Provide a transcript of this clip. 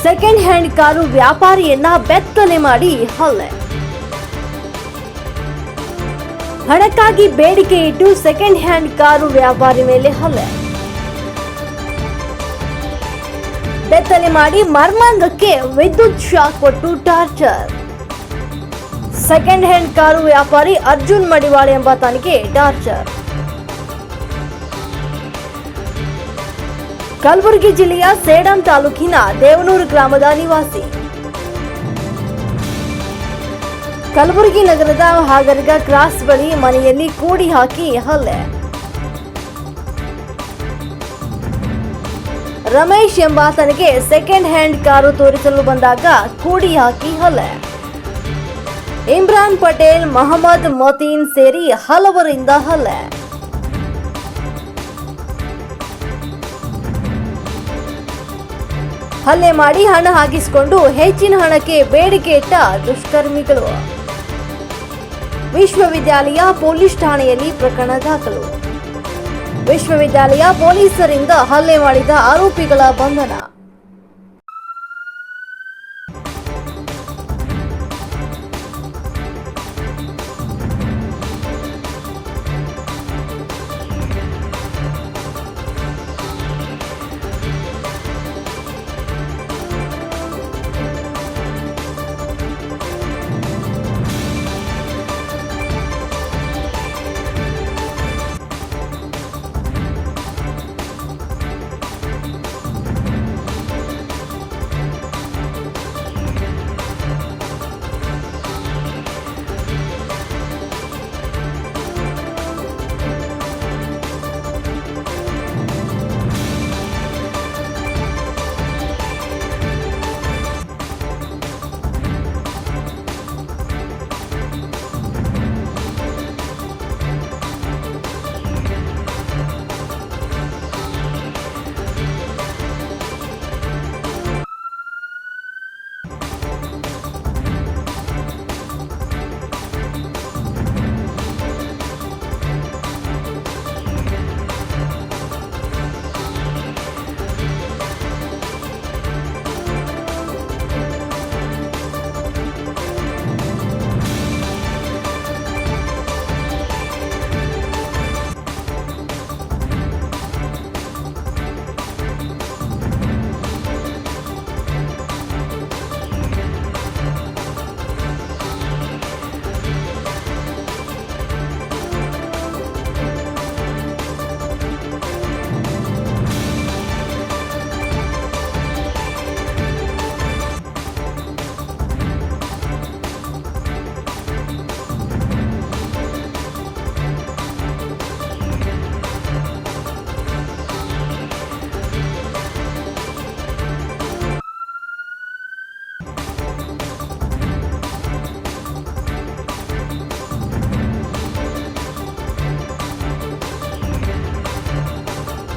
Second hand car ವ್ಯಾಪಾರಿಯನ್ನ ಬೆತ್ತಲೆ ಮಾಡಿ ಹಲ್ಲೆ. ಹಣಕ್ಕಾಗಿ ಬೇಡಿಕೆ ಇಟ್ಟು ಸೆಕೆಂಡ್ ಹ್ಯಾಂಡ್ ಕಾರು ವ್ಯಾಪಾರಿ ಮೇಲೆ ಹಲ್ಲೆ. ಬೆತ್ತಲೆ ಮಾಡಿ ಮರ್ಮಾಂಗಕ್ಕೆ ವಿದ್ಯುತ್ ಶಾಕ್ ಕೊಟ್ಟು ಟಾರ್ಚರ್. ಸೆಕೆಂಡ್ ಹ್ಯಾಂಡ್ ಕಾರು ವ್ಯಾಪಾರಿ ಅರ್ಜುನ್ ಮಡಿವಾಳ ಎಂಬಾತನಿಗೆ ಟಾರ್ಚರ್. ಕಲಬುರಗಿ ಜಿಲ್ಲೆಯ ಸೇಡಂ ತಾಲೂಕಿನ ದೇವನೂರು ಗ್ರಾಮದ ನಿವಾಸಿ. ಕಲಬುರಗಿ ನಗರದ ಹಾಗರ್ಗ ಕ್ರಾಸ್ ಬಳಿ ಮನೆಯಲ್ಲಿ ಕೂಡಿ ಹಾಕಿ ಹಲ್ಲೆ. ರಮೇಶ್ ಎಂಬಾತನಿಗೆ ಸೆಕೆಂಡ್ ಹ್ಯಾಂಡ್ ಕಾರು ತೋರಿಸಲು ಬಂದಾಗ ಕೂಡಿ ಹಾಕಿ ಹಲ್ಲೆ. ಇಮ್ರಾನ್ ಪಟೇಲ್, ಮೊಹಮ್ಮದ್ ಮತೀನ್ ಸೇರಿ ಹಲವರಿಂದ ಹಲ್ಲೆ. ಹಲ್ಲೆ ಮಾಡಿ ಹಣ ಹಾಕಿಸಿಕೊಂಡು ಹೆಚ್ಚಿನ ಹಣಕ್ಕೆ ಬೇಡಿಕೆ ಇಟ್ಟ ದುಷ್ಕರ್ಮಿಗಳು. ವಿಶ್ವವಿದ್ಯಾಲಯ ಪೊಲೀಸ್ ಠಾಣೆಯಲ್ಲಿ ಪ್ರಕರಣ ದಾಖಲು. ವಿಶ್ವವಿದ್ಯಾಲಯ ಪೊಲೀಸರಿಂದ ಹಲ್ಲೆ ಮಾಡಿದ ಆರೋಪಿಗಳ ಬಂಧನ.